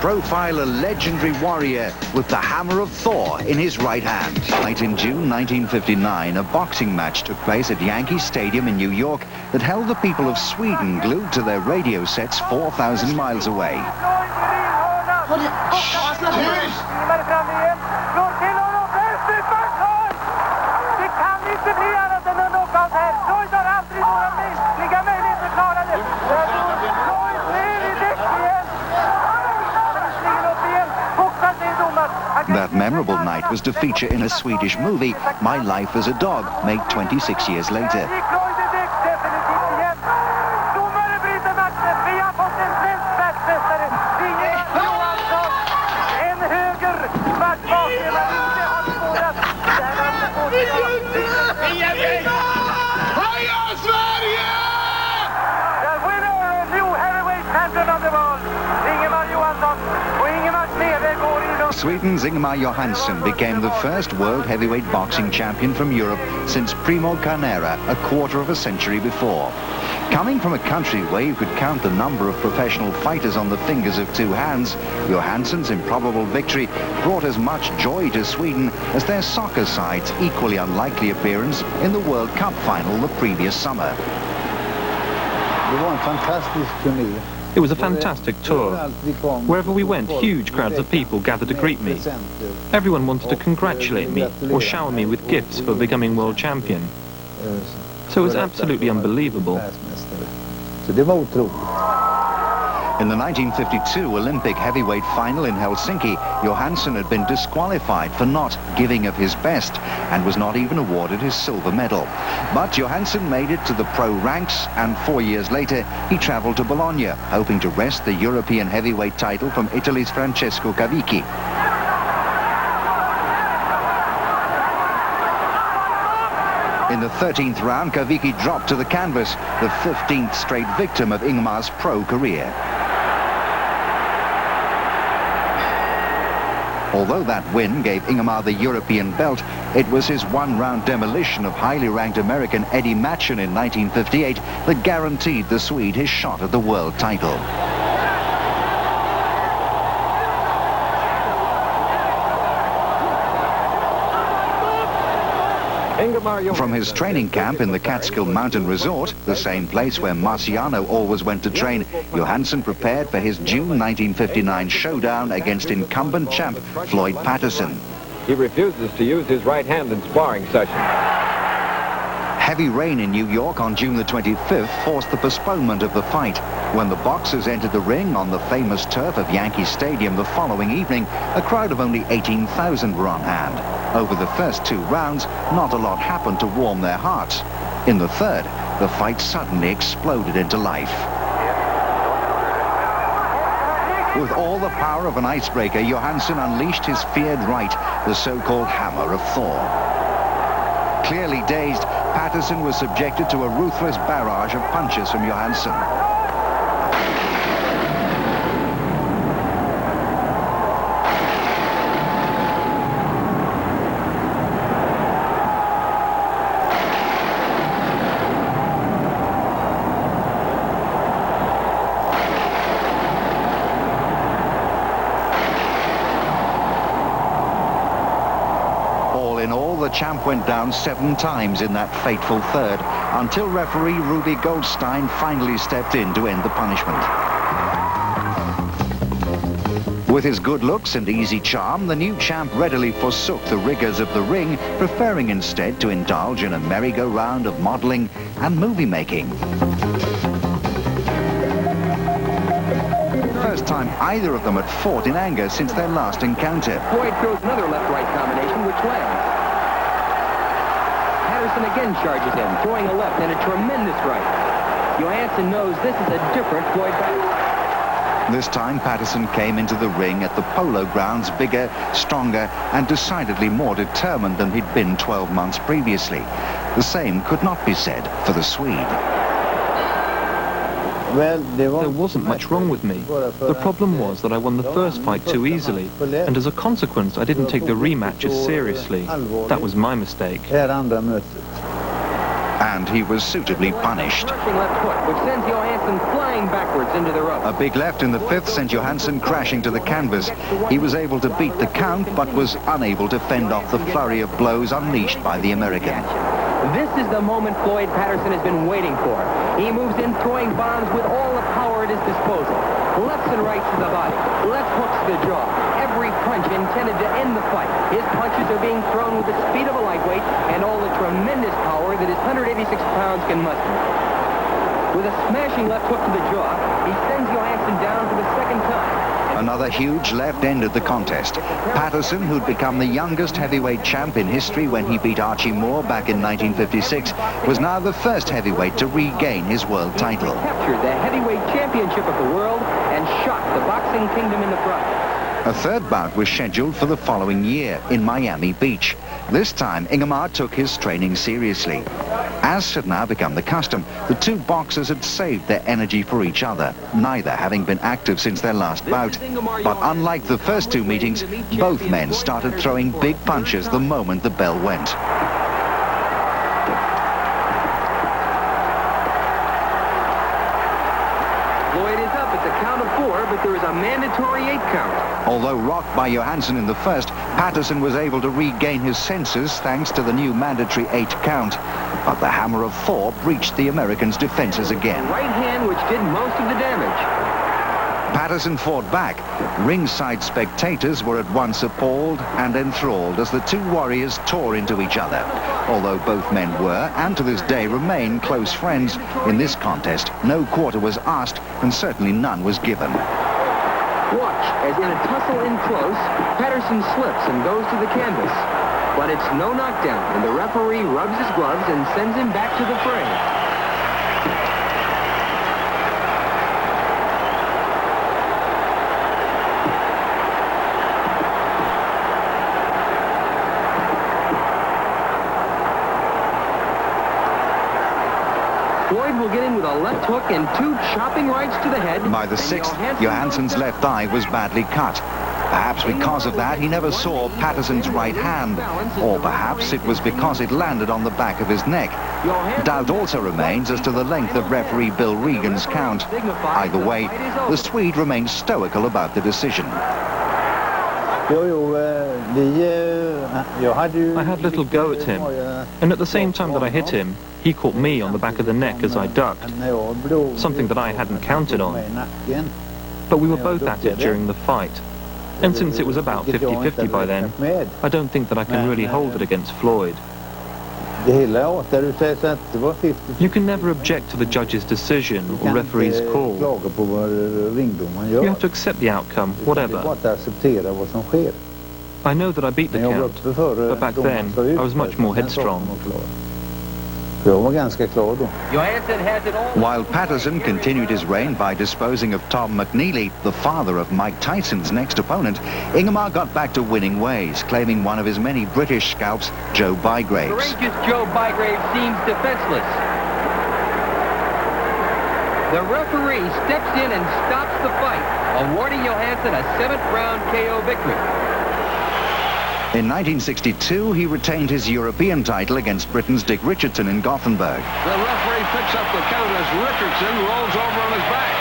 profile a legendary warrior with the hammer of Thor in his right hand. Right in June 1959, a boxing match took place at Yankee Stadium in New York that held the people of Sweden glued to their radio sets 4,000 miles away. That memorable night was to feature in a Swedish movie, My Life as a Dog, made 26 years later. Sweden's Ingemar Johansson became the first world heavyweight boxing champion from Europe since Primo Carnera a quarter of a century before. Coming from a country where you could count the number of professional fighters on the fingers of two hands, Johansson's improbable victory brought as much joy to Sweden as their soccer side's equally unlikely appearance in the World Cup final the previous summer. It was a fantastic tour. Wherever we went, huge crowds of people gathered to greet me. Everyone wanted to congratulate me or shower me with gifts for becoming world champion. So it was absolutely unbelievable. In the 1952 Olympic heavyweight final in Helsinki, Johansson had been disqualified for not giving of his best and was not even awarded his silver medal. But Johansson made it to the pro ranks, and 4 years later he travelled to Bologna, hoping to wrest the European heavyweight title from Italy's Francesco Cavicchi. In the 13th round, Cavicchi dropped to the canvas, the 15th straight victim of Ingemar's pro career. Although that win gave Ingemar the European belt, it was his one-round demolition of highly ranked American Eddie Machen in 1958 that guaranteed the Swede his shot at the world title. From his training camp in the Catskill Mountain Resort, the same place where Marciano always went to train, Johansson prepared for his June 1959 showdown against incumbent champ Floyd Patterson. He refuses to use his right hand in sparring sessions. Heavy rain in New York on June the 25th forced the postponement of the fight. When the boxers entered the ring on the famous turf of Yankee Stadium the following evening, a crowd of only 18,000 were on hand. Over the first 2 rounds, not a lot happened to warm their hearts. In the third, the fight suddenly exploded into life. With all the power of an icebreaker, Johansson unleashed his feared right, the so-called hammer of Thor. Clearly dazed, Patterson was subjected to a ruthless barrage of punches from Johansson. The champ went down 7 times in that fateful third, until referee Ruby Goldstein finally stepped in to end the punishment. With his good looks and easy charm, the new champ readily forsook the rigors of the ring, preferring instead to indulge in a merry-go-round of modeling and movie-making. First time either of them had fought in anger since their last encounter. Floyd throws another left-right combination, which lands. Patterson again charges in, throwing a left and a tremendous right. Johansson knows this is a different Floyd Patterson. This time Patterson came into the ring at the Polo Grounds bigger, stronger and decidedly more determined than he'd been 12 months previously. The same could not be said for the Swede. There wasn't much wrong with me. The problem was that I won the first fight too easily, and as a consequence I didn't take the rematch as seriously. That was my mistake. And he was suitably punished. Rushing left hook, which sends Johansson flying backwards into the ropes. A big left in the fifth sent Johansson crashing to the canvas. He was able to beat the count, but was unable to fend off the flurry of blows unleashed by the American. This is the moment Floyd Patterson has been waiting for. He moves in, throwing bombs with all the power at his disposal. Lefts and rights to the body, left hooks to the jaw. Every punch intended to end the fight. His punches are being thrown with the speed of a lightweight and all the tremendous power that his 186 pounds can muster. With a smashing left hook to the jaw, he sends Johansson down for the second time. Another huge left ended the contest. Patterson, who'd become the youngest heavyweight champ in history when he beat Archie Moore back in 1956, was now the first heavyweight to regain his world title. He captured the heavyweight championship of the world and shocked the boxing kingdom in the process. A third bout was scheduled for the following year in Miami Beach. This time, Ingemar took his training seriously. As had now become the custom, the two boxers had saved their energy for each other, neither having been active since their last bout. But unlike the first two meetings, both men started throwing big punches the moment the bell went. Floyd is up at the count of 4, but there is a mandatory 8 count. Although rocked by Johansson in the first, Patterson was able to regain his senses thanks to the new mandatory 8 count. But the hammer of 4 breached the American's defenses again. Right hand which did most of the damage. Patterson fought back. Ringside spectators were at once appalled and enthralled as the two warriors tore into each other. Although both men were, and to this day remain, close friends, in this contest no quarter was asked and certainly none was given. Watch, as in a tussle in close, Patterson slips and goes to the canvas. But it's no knockdown, and the referee rubs his gloves and sends him back to the fray. Floyd will get in with a left hook and 2 chopping rights to the head. By the 6th, Johansson's left eye was badly cut. Perhaps because of that, he never saw Patterson's right hand, or perhaps it was because it landed on the back of his neck. Doubt also remains as to the length of referee Bill Regan's count. Either way, the Swede remains stoical about the decision. I had little go at him, and at the same time that I hit him, he caught me on the back of the neck as I ducked, something that I hadn't counted on. But we were both at it during the fight, and since it was about 50-50 by then, I don't think that I can really hold it against Floyd. You can never object to the judge's decision or referee's call. You have to accept the outcome, whatever. I know that I beat the count, but back then, I was much more headstrong. Johansson has it all. While Patterson continued his reign by disposing of Tom McNeely, the father of Mike Tyson's next opponent, Ingemar got back to winning ways, claiming one of his many British scalps, Joe Bygraves. Courageous Joe Bygraves seems defenseless. The referee steps in and stops the fight, awarding Johansson a 7th-round KO victory. In 1962, he retained his European title against Britain's Dick Richardson in Gothenburg. The referee picks up the count as Richardson rolls over on his back.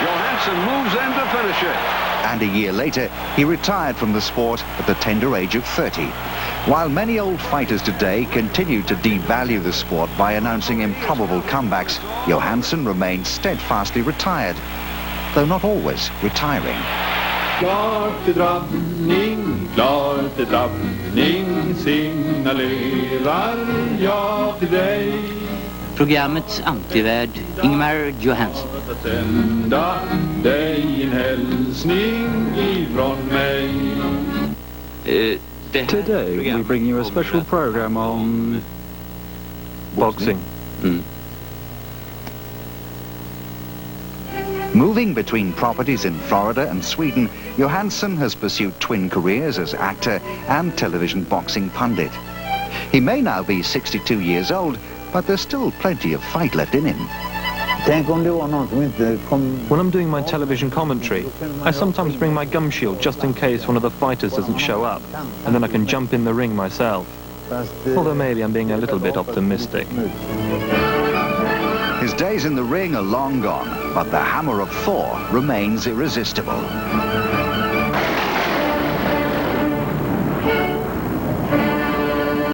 Johansson moves in to finish it. And a year later, he retired from the sport at the tender age of 30. While many old fighters today continue to devalue the sport by announcing improbable comebacks, Johansson remained steadfastly retired, though not always retiring. Klar till drabbning, signalerar jag till dig. Programmets antivärd Ingemar Johansson. Att sända dig en hälsning ifrån mig. Today we bring you a special program on Boxing. Moving between properties in Florida and Sweden, Johansson has pursued twin careers as actor and television boxing pundit. He may now be 62 years old, but there's still plenty of fight left in him. When I'm doing my television commentary, I sometimes bring my gum shield just in case one of the fighters doesn't show up, and then I can jump in the ring myself. Although maybe I'm being a little bit optimistic. His days in the ring are long gone, but the hammer of Thor remains irresistible.